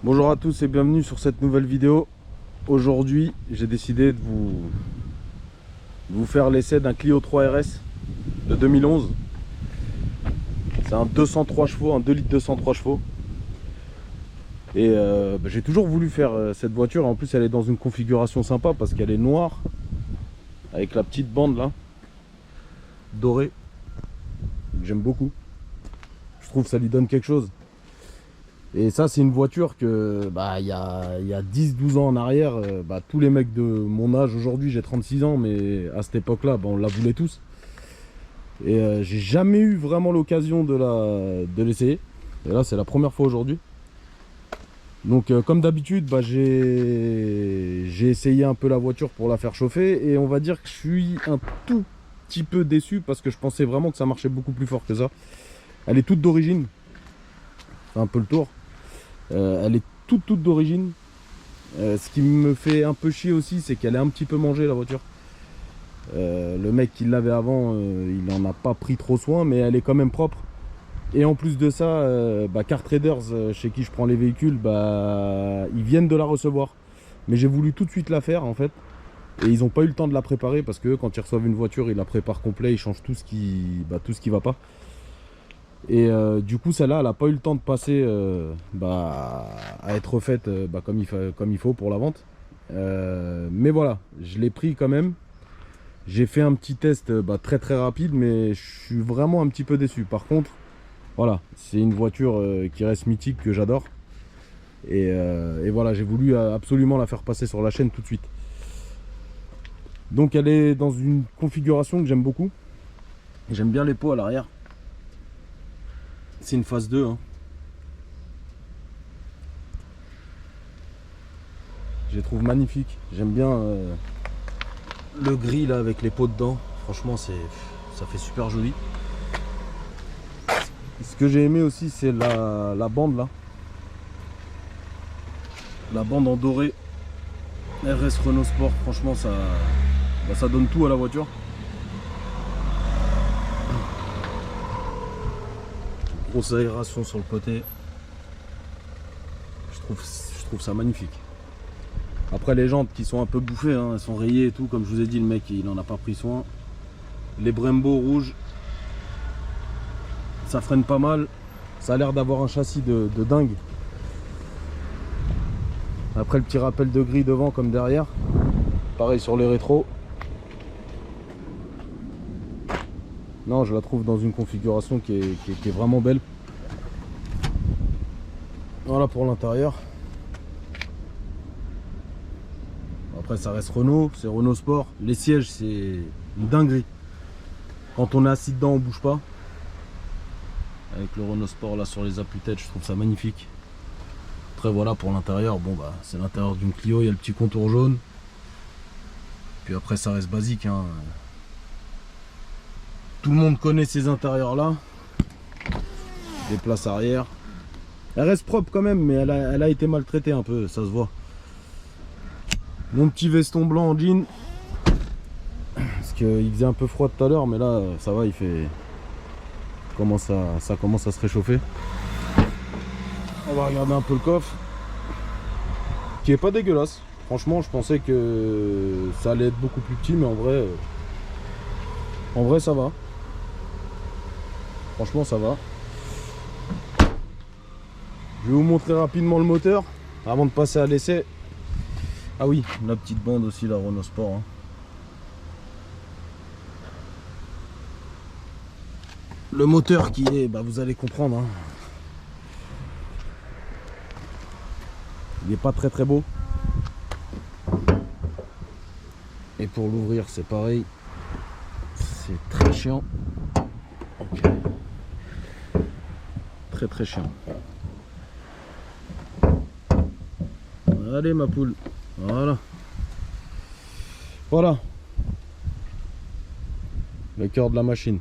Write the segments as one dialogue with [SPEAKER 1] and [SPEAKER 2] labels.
[SPEAKER 1] Bonjour à tous et bienvenue sur cette nouvelle vidéo. Aujourd'hui, j'ai décidé de vous faire l'essai d'un Clio 3 RS de 2011. C'est un 203 chevaux, un 2 litres 203 chevaux. Et j'ai toujours voulu faire cette voiture. En plus, elle est dans une configuration sympa parce qu'elle est noire avec la petite bande là, dorée. J'aime beaucoup. Je trouve que ça lui donne quelque chose. Et ça, c'est une voiture que, il y a 10-12 ans en arrière, tous les mecs de mon âge, aujourd'hui j'ai 36 ans, mais à cette époque-là, on la voulait tous. Et j'ai jamais eu vraiment l'occasion de l'essayer. Et là, c'est la première fois aujourd'hui. Donc, comme d'habitude, j'ai essayé un peu la voiture pour la faire chauffer. Et on va dire que je suis un tout petit peu déçu parce que je pensais vraiment que ça marchait beaucoup plus fort que ça. Elle est toute d'origine. C'est un peu le tour. Elle est toute d'origine. Ce qui me fait un peu chier aussi, c'est qu'elle est un petit peu mangée la voiture. Le mec qui l'avait avant, il n'en a pas pris trop soin, mais elle est quand même propre. Et en plus de ça, Car Traders, chez qui je prends les véhicules, ils viennent de la recevoir. Mais j'ai voulu tout de suite la faire en fait. Et ils n'ont pas eu le temps de la préparer parce que quand ils reçoivent une voiture, ils la préparent complet, ils changent tout ce qui va pas. Et du coup, celle-là, elle n'a pas eu le temps de passer à être refaite comme il faut pour la vente. Mais voilà, je l'ai pris quand même. J'ai fait un petit test très rapide, mais je suis vraiment un petit peu déçu. Par contre, voilà, c'est une voiture qui reste mythique, que j'adore. Et voilà, j'ai voulu absolument la faire passer sur la chaîne tout de suite. Donc elle est dans une configuration que j'aime beaucoup. J'aime bien les pots à l'arrière. C'est une phase 2 hein. Je les trouve magnifiques. J'aime bien le gris là avec les pots dedans. Franchement ça fait super joli. Ce que j'ai aimé aussi c'est la bande là. La bande en doré RS Renault Sport. Franchement ça donne tout à la voiture. Grosse aération sur le côté. Je trouve ça magnifique. Après les jantes qui sont un peu bouffées, hein, elles sont rayées et tout. Comme je vous ai dit, le mec il en a pas pris soin. Les Brembo rouges, ça freine pas mal. Ça a l'air d'avoir un châssis de dingue. Après le petit rappel de gris devant comme derrière. Pareil sur les rétros. Non, je la trouve dans une configuration qui est vraiment belle. Voilà pour l'intérieur. Après ça reste Renault, c'est Renault Sport. Les sièges c'est une dinguerie. Quand on est assis dedans on bouge pas. Avec le Renault Sport là sur les appuis-têtes, je trouve ça magnifique. Après voilà pour l'intérieur, c'est l'intérieur d'une Clio, il y a le petit contour jaune. Puis après ça reste basique hein. Tout le monde connaît ces intérieurs là. Des places arrière. Elle reste propre quand même, mais elle a été maltraitée un peu, ça se voit. Mon petit veston blanc en jean. Parce qu'il faisait un peu froid tout à l'heure, mais là ça va, il fait. Ça commence à se réchauffer. On va regarder un peu le coffre. Qui est pas dégueulasse. Franchement, je pensais que ça allait être beaucoup plus petit, mais en vrai ça va. Franchement ça va. Je vais vous montrer rapidement le moteur avant de passer à l'essai. Ah oui, la petite bande aussi, la Renault Sport hein. Le moteur qui est, vous allez comprendre hein. Il n'est pas très beau. Et pour l'ouvrir c'est pareil. C'est très chiant. Okay. Très chiant. Allez ma poule. Voilà. Le cœur de la machine.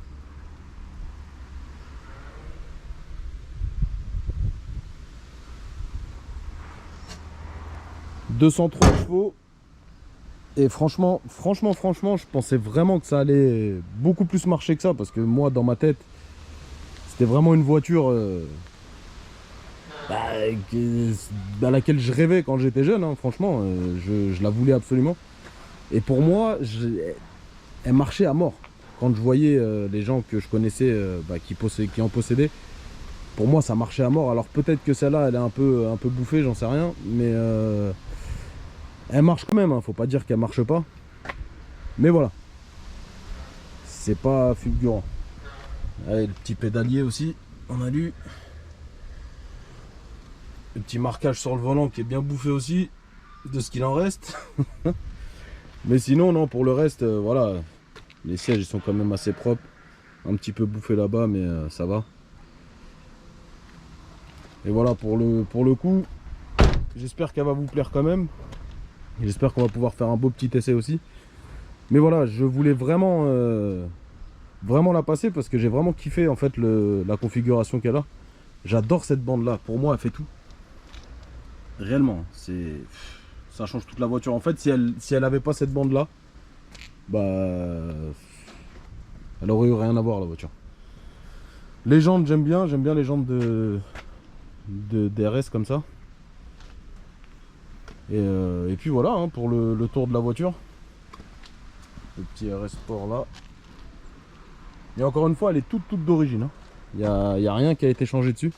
[SPEAKER 1] « 203 chevaux. Et franchement, je pensais vraiment que ça allait beaucoup plus marcher que ça. Parce que moi, dans ma tête, c'était vraiment une voiture à laquelle je rêvais quand j'étais jeune, hein, franchement, je la voulais absolument. Et pour moi, elle marchait à mort. Quand je voyais les gens que je connaissais qui en possédaient, pour moi ça marchait à mort. Alors peut-être que celle-là elle est un peu bouffée, j'en sais rien, mais elle marche quand même, hein. Faut pas dire qu'elle marche pas. Mais voilà, c'est pas fulgurant. Allez, le petit pédalier aussi, on a lu. Le petit marquage sur le volant qui est bien bouffé aussi, de ce qu'il en reste. Mais sinon, non, pour le reste, voilà. Les sièges, ils sont quand même assez propres. Un petit peu bouffé là-bas, mais ça va. Et voilà, pour le coup, j'espère qu'elle va vous plaire quand même. J'espère qu'on va pouvoir faire un beau petit essai aussi. Mais voilà, je voulais vraiment, vraiment la passer parce que j'ai vraiment kiffé en fait la configuration qu'elle a. J'adore cette bande-là. Pour moi, elle fait tout. Réellement, ça change toute la voiture. En fait, si elle avait pas cette bande-là, bah, elle aurait eu rien à voir la voiture. Les jantes, j'aime bien les jantes de DRS comme ça. Et puis voilà, hein, pour le tour de la voiture. Le petit RS Sport là. Et encore une fois, elle est toute d'origine. Il n'y a rien qui a été changé dessus.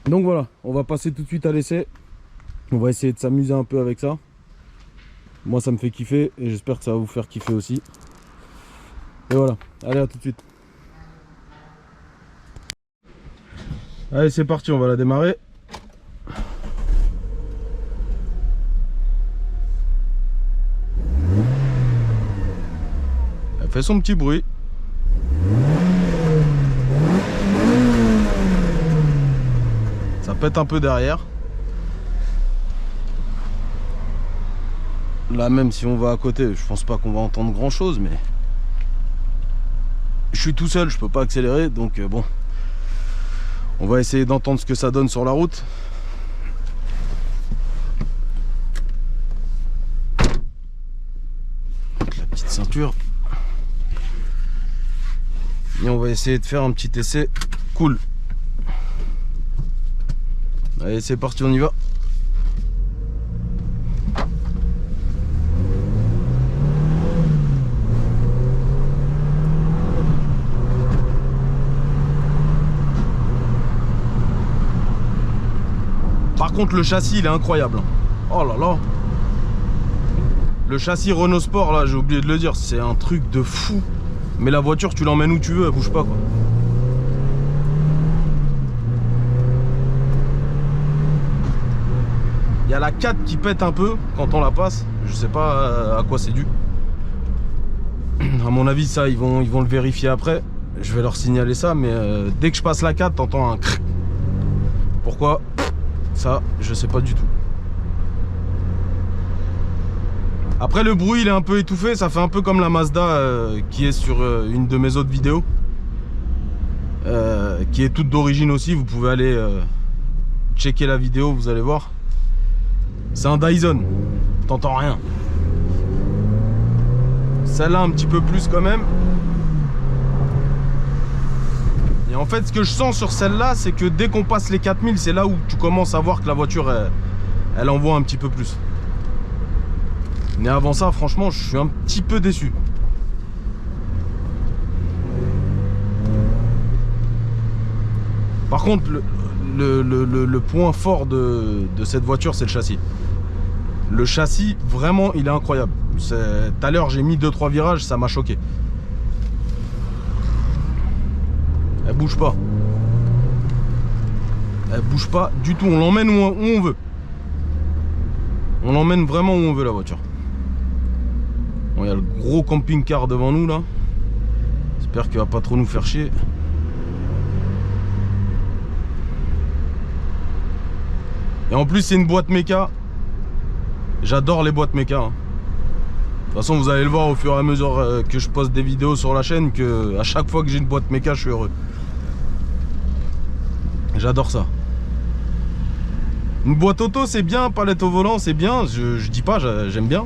[SPEAKER 1] Donc voilà, on va passer tout de suite à l'essai. On va essayer de s'amuser un peu avec ça. Moi ça me fait kiffer et j'espère que ça va vous faire kiffer aussi. Et voilà, allez à tout de suite. Allez c'est parti, on va la démarrer. Elle fait son petit bruit. Ça pète un peu derrière. Là même si on va à côté, je pense pas qu'on va entendre grand chose, mais je suis tout seul, je peux pas accélérer, donc bon. On va essayer d'entendre ce que ça donne sur la route. La petite ceinture. Et on va essayer de faire un petit essai cool. Allez c'est parti, on y va. Par contre le châssis il est incroyable. Oh là là. Le châssis Renault Sport là, j'ai oublié de le dire, c'est un truc de fou. Mais la voiture tu l'emmènes où tu veux, elle bouge pas quoi. Il y a la 4 qui pète un peu quand on la passe. Je sais pas à quoi c'est dû. À mon avis ça ils vont le vérifier après. Je vais leur signaler ça, mais dès que je passe la 4 t'entends un cric. Pourquoi? Ça je sais pas du tout. Après le bruit il est un peu étouffé, ça fait un peu comme la Mazda qui est sur une de mes autres vidéos. Qui est toute d'origine aussi, vous pouvez aller checker la vidéo, vous allez voir. C'est un Dyson, t'entends rien. Celle-là un petit peu plus quand même. Et en fait ce que je sens sur celle-là, c'est que dès qu'on passe les 4000, c'est là où tu commences à voir que la voiture elle envoie un petit peu plus. Mais avant ça, franchement, je suis un petit peu déçu. Par contre, le point fort de cette voiture, c'est le châssis. Le châssis, vraiment, il est incroyable. Tout à l'heure, j'ai mis 2-3 virages, ça m'a choqué. Elle bouge pas. Elle bouge pas du tout. On l'emmène où on veut. On l'emmène vraiment où on veut, la voiture. Bon, il y a le gros camping-car devant nous là. J'espère qu'il va pas trop nous faire chier. Et en plus c'est une boîte méca. J'adore les boîtes méca. De toute façon vous allez le voir au fur et à mesure que je poste des vidéos sur la chaîne, que à chaque fois que j'ai une boîte méca je suis heureux. J'adore ça. Une boîte auto c'est bien, palette au volant c'est bien, je dis pas, j'aime bien.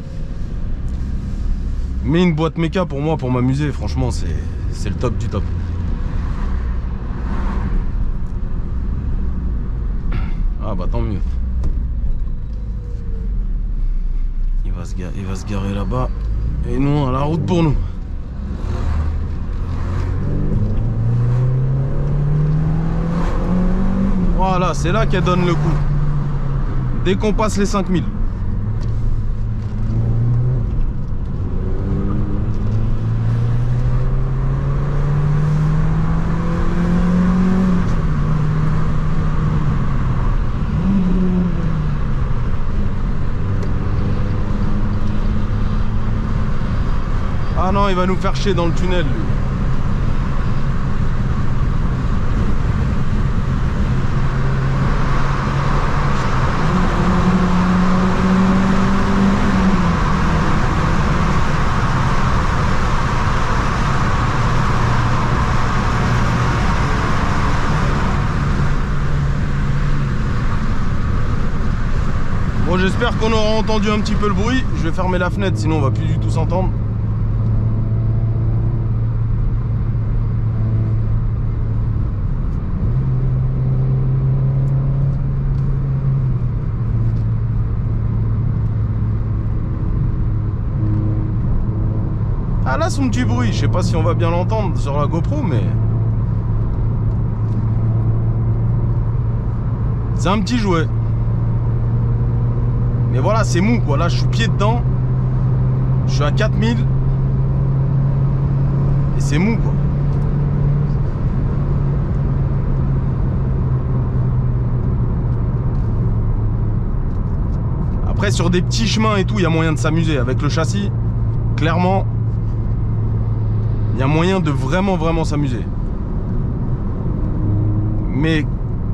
[SPEAKER 1] Mais une boîte méca pour moi, pour m'amuser, franchement c'est le top du top. bah tant mieux. Il va se garer là-bas. Et nous, on a la route pour nous. Voilà, c'est là qu'elle donne le coup. Dès qu'on passe les 5000. Ah non, il va nous faire chier dans le tunnel, lui. Bon, j'espère qu'on aura entendu un petit peu le bruit. Je vais fermer la fenêtre, sinon on va plus du tout s'entendre. Ah là, son petit bruit, je sais pas si on va bien l'entendre sur la GoPro, mais c'est un petit jouet. Mais voilà, c'est mou quoi. Là, je suis pied dedans. Je suis à 4000. Et c'est mou quoi. Après, sur des petits chemins et tout, il y a moyen de s'amuser. Avec le châssis, clairement, il y a moyen de vraiment s'amuser. Mais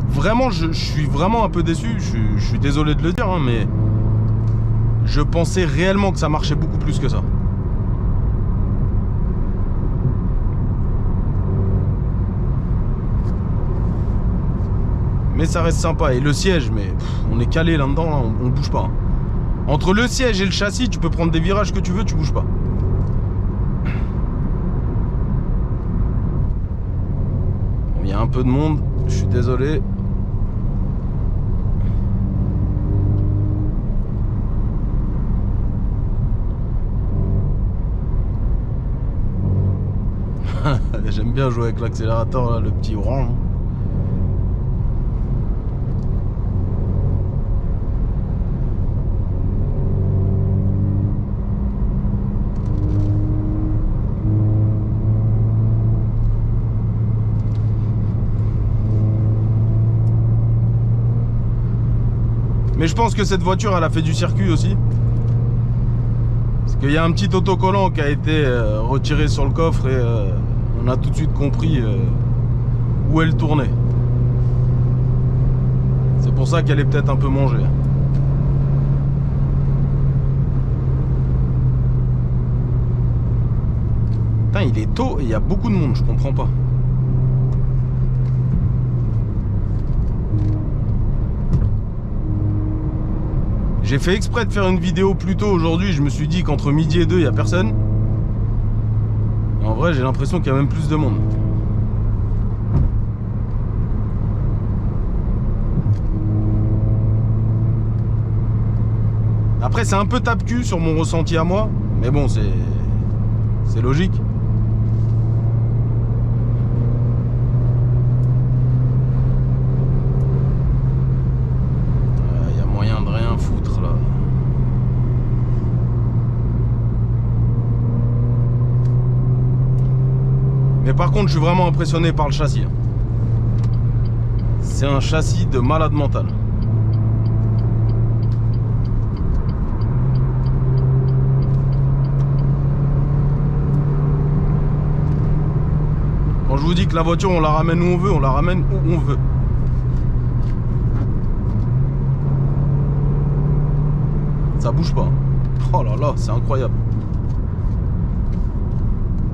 [SPEAKER 1] vraiment, je suis vraiment un peu déçu. Je suis désolé de le dire, hein, mais je pensais réellement que ça marchait beaucoup plus que ça. Mais ça reste sympa. Et le siège, mais on est calé là-dedans, là, on bouge pas. Hein. Entre le siège et le châssis, tu peux prendre des virages que tu veux, tu bouges pas. Bon, il y a un peu de monde, je suis désolé. J'aime bien jouer avec l'accélérateur, là, le petit orange. Mais je pense que cette voiture, elle a fait du circuit aussi. Parce qu'il y a un petit autocollant qui a été retiré sur le coffre et on a tout de suite compris où elle tournait. C'est pour ça qu'elle est peut-être un peu mangée. Putain, il est tôt et il y a beaucoup de monde, je comprends pas. J'ai fait exprès de faire une vidéo plus tôt aujourd'hui. Je me suis dit qu'entre midi et 2, il n'y a personne. Et en vrai, j'ai l'impression qu'il y a même plus de monde. Après, c'est un peu tape-cul sur mon ressenti à moi. Mais bon, c'est logique. Mais par contre, je suis vraiment impressionné par le châssis. C'est un châssis de malade mental. Quand je vous dis que la voiture, on la ramène où on veut, on la ramène où on veut. Ça bouge pas. Oh là là, c'est incroyable.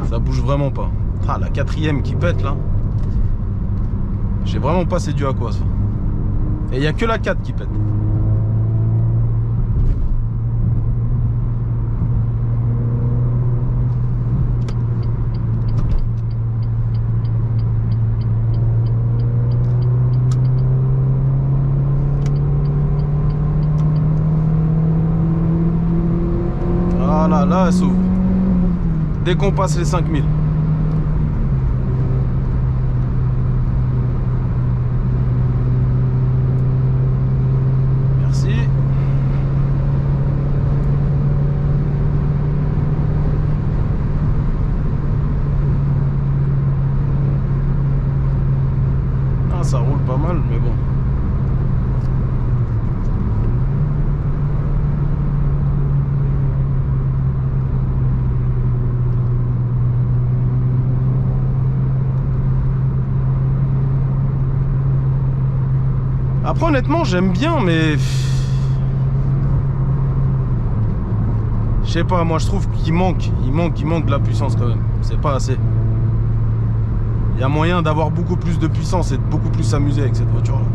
[SPEAKER 1] Ça bouge vraiment pas. Ah, la quatrième qui pète là. J'ai vraiment pas c'est dû à quoi ça. Et il n'y a que la 4 qui pète. Là, elle s'ouvre. Dès qu'on passe les 5000. Merci. Ah, ça roule pas mal, mais bon. Après honnêtement j'aime bien mais je sais pas, moi je trouve qu'il manque de la puissance quand même. C'est pas assez. Il y a moyen d'avoir beaucoup plus de puissance et de beaucoup plus s'amuser avec cette voiture là.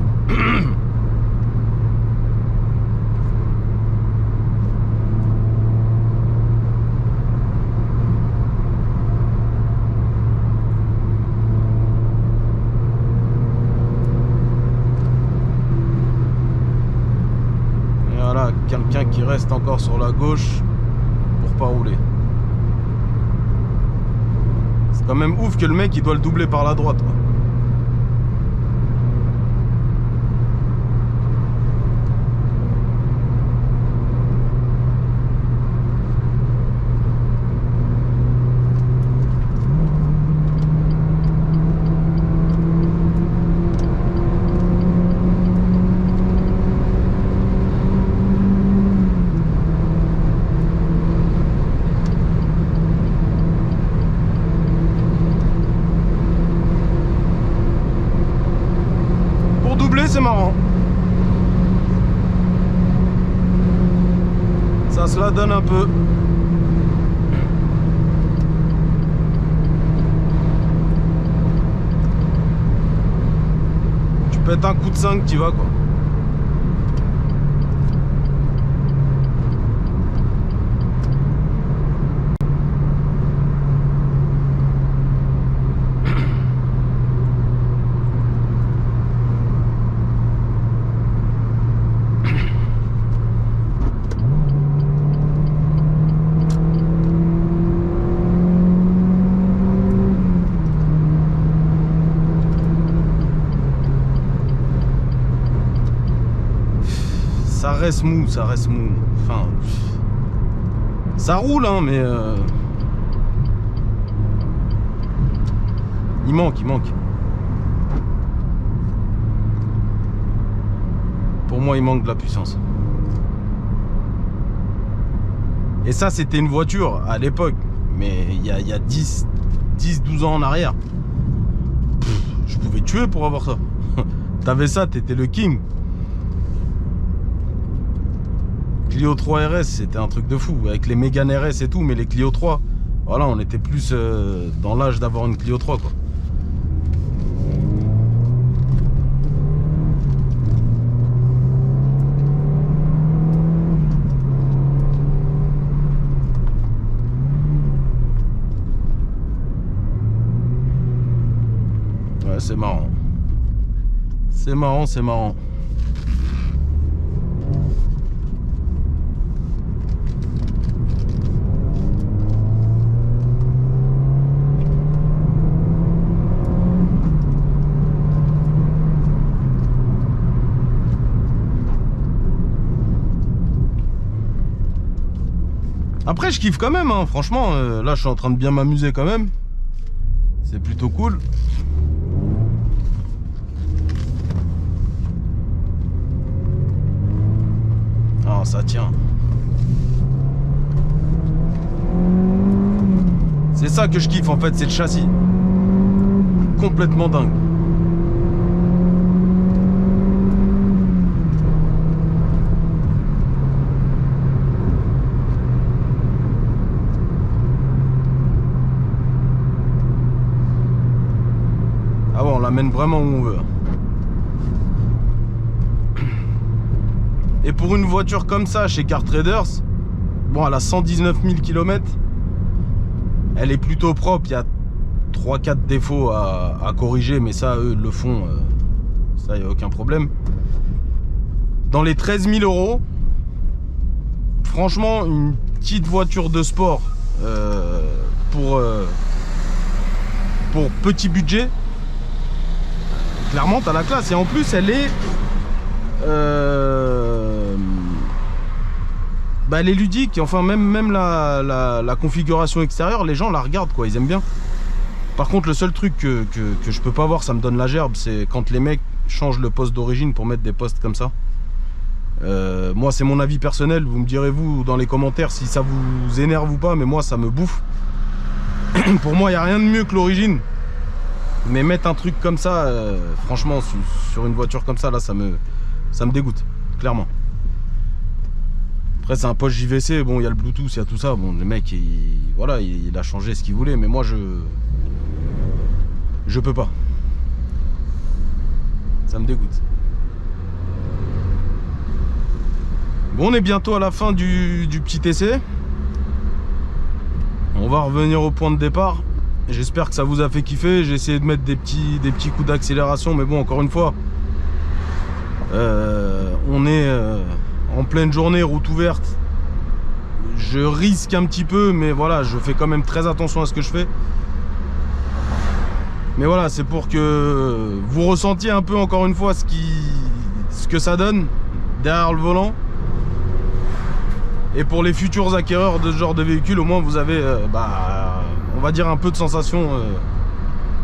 [SPEAKER 1] Voilà, quelqu'un qui reste encore sur la gauche pour pas rouler. C'est quand même ouf que le mec il doit le doubler par la droite quoi. C'est marrant. Ça se la donne un peu. Tu pètes un coup de 5, tu vas quoi. Ça reste mou, ça reste mou. Enfin, ça roule, hein, mais il manque. Pour moi, il manque de la puissance. Et ça, c'était une voiture à l'époque, mais il y a 10-12 ans en arrière. Je pouvais tuer pour avoir ça. T'avais ça, t'étais le king. Clio 3 RS, c'était un truc de fou, avec les Mégane RS et tout, mais les Clio 3, voilà, on était plus dans l'âge d'avoir une Clio 3, quoi. Ouais, c'est marrant. C'est marrant, c'est marrant. Après je kiffe quand même, hein. Franchement, là je suis en train de bien m'amuser quand même. C'est plutôt cool. Ah, ça tient. C'est ça que je kiffe en fait, c'est le châssis. Complètement dingue. Ah ouais, on l'amène vraiment où on veut. Et pour une voiture comme ça chez Car Traders, bon, elle a 119 000 km. Elle est plutôt propre. Il y a 3-4 défauts à corriger, mais ça, eux le font. Ça, il n'y a aucun problème. Dans les 13 000 euros, franchement, petite voiture de sport pour petit budget, clairement t'as la classe. Et en plus elle est elle est ludique. Enfin même la configuration extérieure, les gens la regardent quoi, ils aiment bien. Par contre le seul truc que je peux pas voir, ça me donne la gerbe, c'est quand les mecs changent le poste d'origine pour mettre des postes comme ça. Moi c'est mon avis personnel, vous me direz vous dans les commentaires si ça vous énerve ou pas, mais moi ça me bouffe. Pour moi il n'y a rien de mieux que l'origine, mais mettre un truc comme ça, franchement sur une voiture comme ça là, ça me dégoûte clairement. Après c'est un poste JVC, bon il y a le Bluetooth, il y a tout ça, bon le mec voilà, il a changé ce qu'il voulait, mais moi je peux pas, ça me dégoûte. Bon, on est bientôt à la fin du petit essai. On va revenir au point de départ. J'espère que ça vous a fait kiffer. J'ai essayé de mettre des petits coups d'accélération, mais bon, encore une fois, on est en pleine journée, route ouverte. Je risque un petit peu, mais voilà, je fais quand même très attention à ce que je fais. Mais voilà, c'est pour que vous ressentiez un peu, encore une fois, ce que ça donne derrière le volant. Et pour les futurs acquéreurs de ce genre de véhicule, au moins vous avez, on va dire, un peu de sensation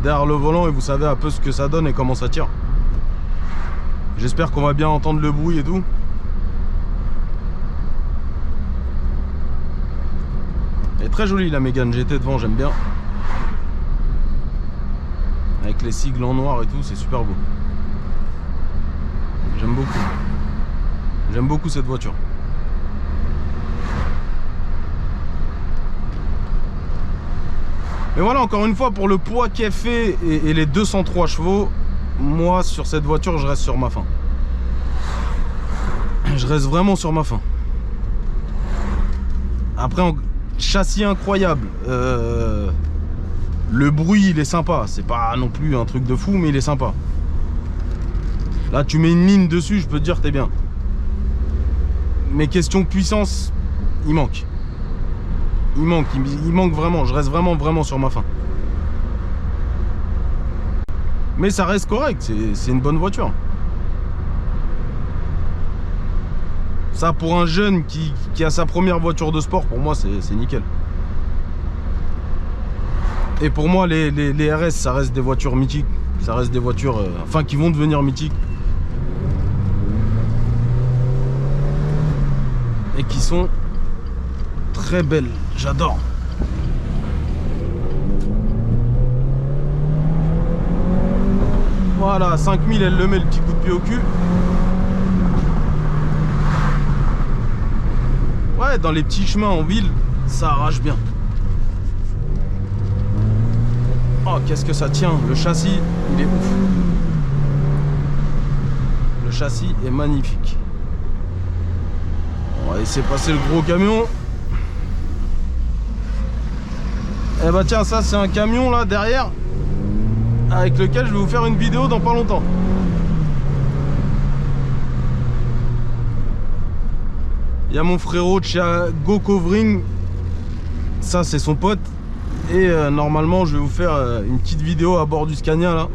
[SPEAKER 1] derrière le volant, et vous savez un peu ce que ça donne et comment ça tire. J'espère qu'on va bien entendre le bruit et tout. Elle est très jolie la Mégane GT devant, j'aime bien. Avec les sigles en noir et tout, c'est super beau. J'aime beaucoup. J'aime beaucoup cette voiture. Mais voilà, encore une fois, pour le poids qu'elle fait et les 203 chevaux, moi sur cette voiture je reste sur ma faim. Je reste vraiment sur ma faim. Après, châssis incroyable, le bruit il est sympa, c'est pas non plus un truc de fou, mais il est sympa. Là tu mets une ligne dessus, je peux te dire t'es bien. Mais question puissance, il manque. Il manque vraiment, je reste vraiment sur ma faim. Mais ça reste correct, c'est une bonne voiture. Ça, pour un jeune qui a sa première voiture de sport, pour moi c'est nickel. Et pour moi les RS, ça reste des voitures mythiques. Ça reste des voitures enfin qui vont devenir mythiques. Et qui sont très belles, j'adore. Voilà, 5000, elle le met le petit coup de pied au cul. Ouais, dans les petits chemins en ville, ça arrache bien. Oh, qu'est-ce que ça tient. Le châssis, il est ouf. Le châssis est magnifique. On va laisser passer le gros camion. Eh bah tiens, ça c'est un camion là derrière, avec lequel je vais vous faire une vidéo dans pas longtemps. Il y a mon frérot de chez Go Covering, ça c'est son pote. Et normalement je vais vous faire une petite vidéo à bord du Scania là.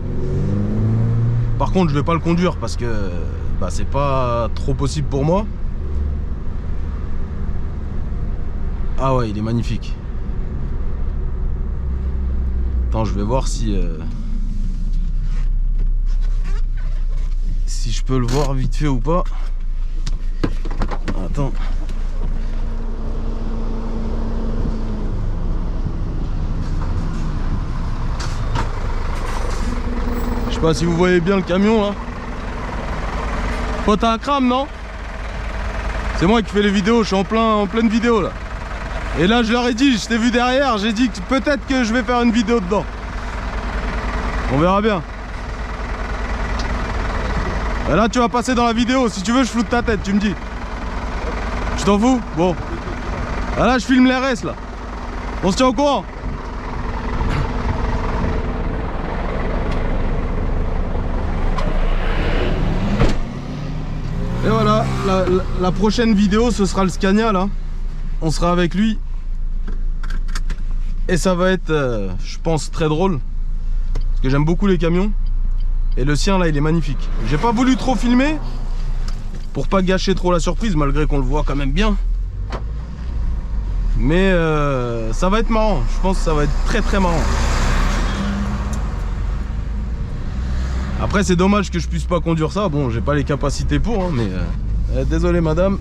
[SPEAKER 1] Par contre je vais pas le conduire parce que c'est pas trop possible pour moi. Ah ouais, il est magnifique. Attends, je vais voir si je peux le voir vite fait ou pas. Attends. Je sais pas si vous voyez bien le camion là. Oh, t'as un crame, non? C'est moi qui fais les vidéos, je suis en pleine vidéo là. Et là je leur ai dit, je t'ai vu derrière, j'ai dit que peut-être que je vais faire une vidéo dedans. On verra bien. Et là tu vas passer dans la vidéo, si tu veux je floute ta tête, tu me dis. Je t'en fous? Bon. Ah là je filme les RS là. On se tient au courant. Et voilà, la prochaine vidéo ce sera le Scania là. on sera avec lui. Et ça va être, je pense, très drôle. Parce que j'aime beaucoup les camions. Et le sien là, il est magnifique. J'ai pas voulu trop filmer pour pas gâcher trop la surprise, malgré qu'on le voit quand même bien. Mais ça va être marrant. Je pense que ça va être très très marrant. Après c'est dommage que je puisse pas conduire ça. Bon, j'ai pas les capacités pour, hein, mais désolé madame.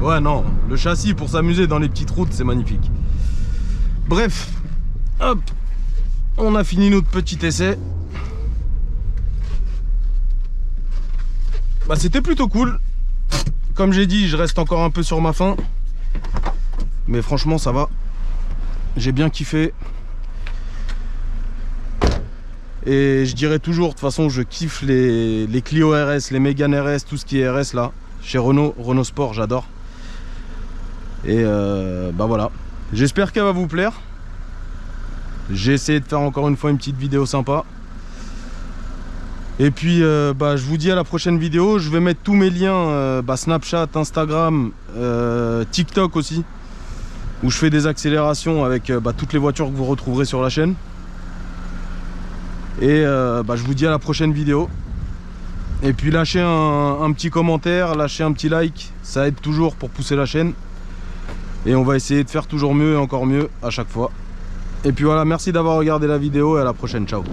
[SPEAKER 1] Ouais non, le châssis pour s'amuser dans les petites routes c'est magnifique. Bref, hop, on a fini notre petit essai. Bah c'était plutôt cool. Comme j'ai dit, je reste encore un peu sur ma faim. Mais franchement ça va. J'ai bien kiffé. Et je dirais toujours, de toute façon je kiffe les Clio RS, les Mégane RS, tout ce qui est RS là. Chez Renault Sport, j'adore. Et bah voilà, j'espère qu'elle va vous plaire. J'ai essayé de faire encore une fois une petite vidéo sympa. Et puis bah, je vous dis à la prochaine vidéo. Je vais mettre tous mes liens, Snapchat, Instagram, TikTok aussi, où je fais des accélérations avec toutes les voitures que vous retrouverez sur la chaîne. Et je vous dis à la prochaine vidéo. Et puis lâchez un petit commentaire, lâchez un petit like, ça aide toujours pour pousser la chaîne. Et on va essayer de faire toujours mieux et encore mieux à chaque fois. Et puis voilà, merci d'avoir regardé la vidéo et à la prochaine, ciao.